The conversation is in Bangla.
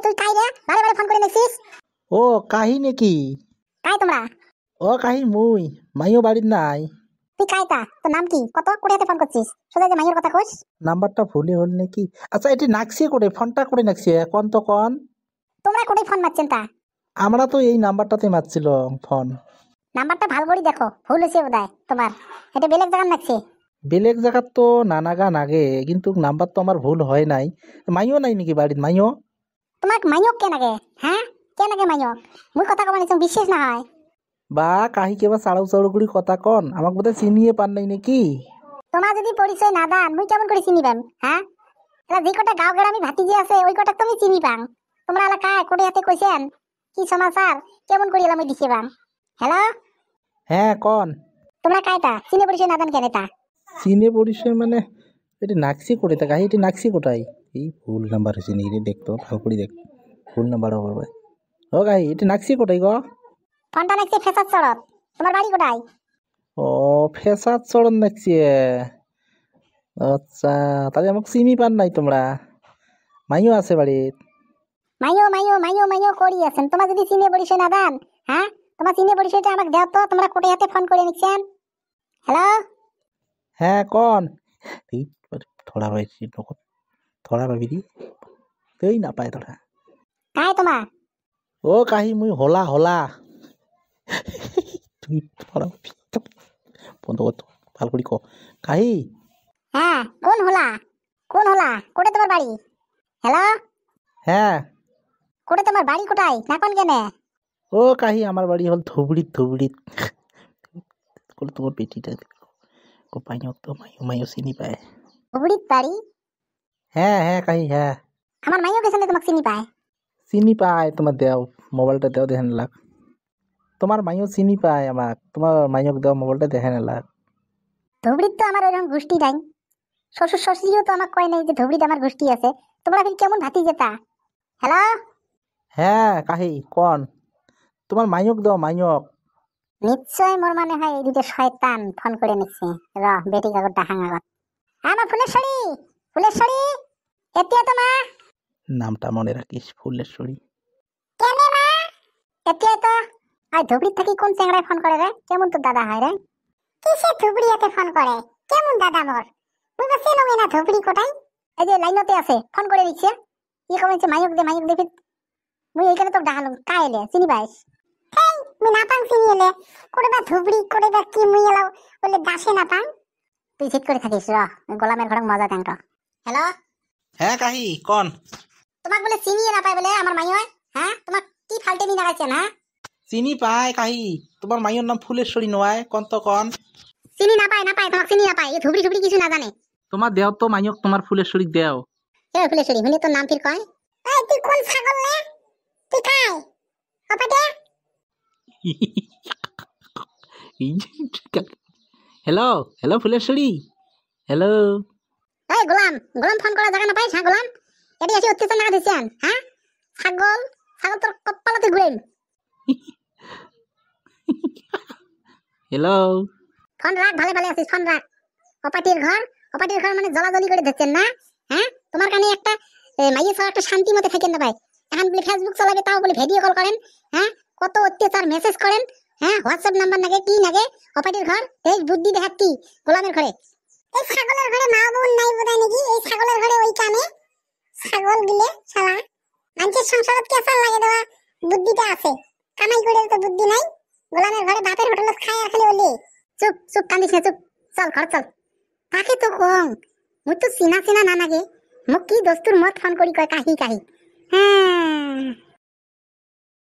তুই কাই রে বারে বারে ফোন করে নেছিস? ও কাহি নাকি? কাই তোমরা? ও কাহি মুই মাইও বাড়ির নাই। তুই কাইটা? তোর নাম কি? কত কোড়াতে ফোন করছিস? সোজা যে মাইয়ের কথা কইস। নাম্বারটা ভুলে হল নাকি? আচ্ছা এটি নাকসিয়ে করে ফোনটা করে নাকসিয়ে কোন তো কোন? তোমরা কোটাই ফোন মারছেন তা? আমরা তো এই নাম্বারটাতে মারছিল ফোন। নাম্বারটা ভালো করে দেখো, ভুল হয়েছে বোধহয় তোমার। এটা বেলেগ জায়গার নাকছে। বেলেগ জায়গার তো নানাগা নাগে, কিন্তু নাম্বার তো আমার ভুল হয় নাই। মাইও নাই নাকি বাড়ির মাইও? তোমাক মাইয়ক কে নাগে? হ্যাঁ কে নাগে মাইয়ক? মুই কথা কব নিছং বিশ্বাস না হয়। বা কাহি কেবা চাড়াউ চাড়ু করে কথা কন, আমাকে বোধহয় চিনিয়ে পান নাই নাকি? তোমার যদি পরিচয় না দান মুই কেমন করে চিনি পাম? হ্যাঁ এলা যে কটা গাঁও গ্রামে ভাতিজি আছে ওই কটা তুমি চিনি পাং। তোমরা এলা কায় কোটে হাতে কইছেন? কি সমাচার? কেমন করে এলা মুই দিছে পাং? হ্যালো, হ্যাঁ কন। তোমরা কায়টা চিনে পরিচয় না দান কেন তা? চিনে পরিচয় মানে এটি নাকসি করে তা কাহি এটি নাকসি কোটাই? এই ভুল নাম্বার হয়েছে নি রে, দেখতো ভালো করে দেখ, ভুল নাম্বার হবে। ও কাহি এটি নাকসি কোটাই গো? ফোনটা নাকছে ফেসার চড়ত। তোমার বাড়ি কোথায়? ও ফেসাদ চড়ন দেখছি। আচ্ছা তাহলে আমাকে চিনি পান নাই তোমরা? মাইও আছে বাড়িত? মাইয়ো মাইয়ো মাইয়ো মাইয়ো করি আছেন। তোমার যদি চিনে পরিচয় না দান, হ্যাঁ তোমার চিনে পরিচয়টা আমাকে দাও তো। তোমরা কোটে হাতে ফোন করে নিচ্ছেন। হ্যালো, হ্যাঁ কন। এই থোড়া বাইছি থোড়া ভাবি দি তুই না পায় তোরা। কায় তোমার? ও কাহি মুই হলা হলা তুই থোড়া বন্ধ কর, ভাল করি ক কাহি। হ্যাঁ কোন হলা? কোন হলা? কোটে তোমার বাড়ি? হ্যালো, হ্যাঁ কোটে তোমার বাড়ি কোথায়? না কোন কেনে? ও কাহি আমার বাড়ি হল ধুবড়িত ধুবড়িত। তোমার পেটিটা মাইও তো মাইও মাইও চিনি পায়। ধুবড়িত বাড়ি? হ্যাঁ হ্যাঁ কাহি হ্যাঁ। আমার মাইয়ো গেছে তোমাকে চিনি পায়? চিনি পায়, তোমার দেও মোবাইলটা দেও দেখেন লাগ। তোমার মাইও চিনি পায় আমাক, তোমার মাইয়ক দেও মোবাইলটা দেখেন লাগ। ধুবড়িত তো আমার ওইরকম গোষ্ঠী নাই। শ্বশুর শাশুড়িও তো আমাকে কয় নাই যে ধুবড়িতে আমার গোষ্ঠী আছে। তোমরা ফির কেমন ভাতি যেতা? হ্যালো, হ্যাঁ কাহি কন, তোমার মাইয়ক দেও মাইয়ক। নিশ্চয় মোর মনে হয় এই দুটো শয়তান ফোন করে নিচ্ছে। র বেটি কাগজটা হাঙাগত। আমার ফুলেশ্বরী, ফুলেশ্বরী এতিয়া তো মা। নামটা মনে রাখিস, ফুলেশ্বরী। কেনে মা? এতিয়া তো আর ধুবড়ি থেকে কোন চেংড়ায় ফোন করে রে? কেমন তো দাদা হয় রে? কিসে ধুবড়িয়াতে ফোন করে? কেমন দাদা মোর? মুই তো চেনো না ধুবড়ি কোটাই। এই যে লাইনতে আছে ফোন করে দিচ্ছে। কি কমেছে মাইয়ক দে ফির। মুই এইখানে তো ডাহালুম কাইলে চিনি পাইস? হেই মুই না পাং চিনি এলে। কোড়েবা ধুবড়ি কোড়েবা কি মুই এলাও বলে দাসে না পাং। তুই ঠিক করে থাকিস র, গোলামের ঘরক মজা কাঙ্ক। হ্যালো, হ্যাঁ কাহি কন। তোমাক বলে চিনিয়ে না পায় বলে আমার মাইয়? হ্যাঁ তোমাক কি ফালতেমি লাগাইছেন? হ্যাঁ চিনি পায় কাহি, তোমার মাইয়র নাম ফুলেশ্বরী নয়, কন তো কন। চিনি না পায় তোমাক চিনি না পায়। এই ধুবড়ি ধুবড়ি কিছু না জানে। তোমার দেও তো মাইয়ক, তোমার ফুলেশ্বরী দেও। এ ফুলেশ্বরী হুনি তোর নাম ফির কয়? এই তুই কোন ছাগল রে? তুই কাই? অপাটে হ্যালো হ্যালো ফুলেশ্বরী, হ্যালো। এই গোলাম, গোলাম ফোন করা জায়গা না পাইস? হ্যাঁ গোলাম, এটি এসে অত্যাচার না দিছেন? হ্যাঁ ছাগল, ছাগল তোর কপালাতে ঘুরেন। হ্যালো। ফোন রাখ, ভালো ভালো আছিস ফোন রাখ। অপাটির ঘর, অপাটির ঘর মানে জ্বলাজ্বলি করে দেখছেন না? হ্যাঁ তোমার কানে একটা মাইয়ে ছাড়া একটা শান্তি মতে থাকেন না ভাই। এখন বলে ফেসবুক চালাবে, তাও বলে ভিডিও কল করেন। হ্যাঁ কত অত্যাচার মেসেজ করেন। হ্যাঁ হোয়াটসঅ্যাপ নাম্বার নাগে কি নাগে? অপাটির ঘর এই বুদ্ধি দেখাত কি গোলামের ঘরে? এই ছাগলের ঘরে মা বোন নাই বোধহয় নাকি? এই ছাগলের ঘরে ওই কামে ছাগল গিলে শালা মানুষের সংসারত কেসার লাগে দেওয়া বুদ্ধিটা আছে। কামাই করে তো বুদ্ধি নাই। গোলামের ঘরে বাপের হোটেলে খায় আর খালি ওলি। চুপ চুপ কান্দিস না, চুপ চল ঘর চল। তাকে তো কম মুই তো চিনা চিনা না নাগে। মোক কি দস্তুর মত ফোন করি কয় কাহি কাহি। হ্যাঁ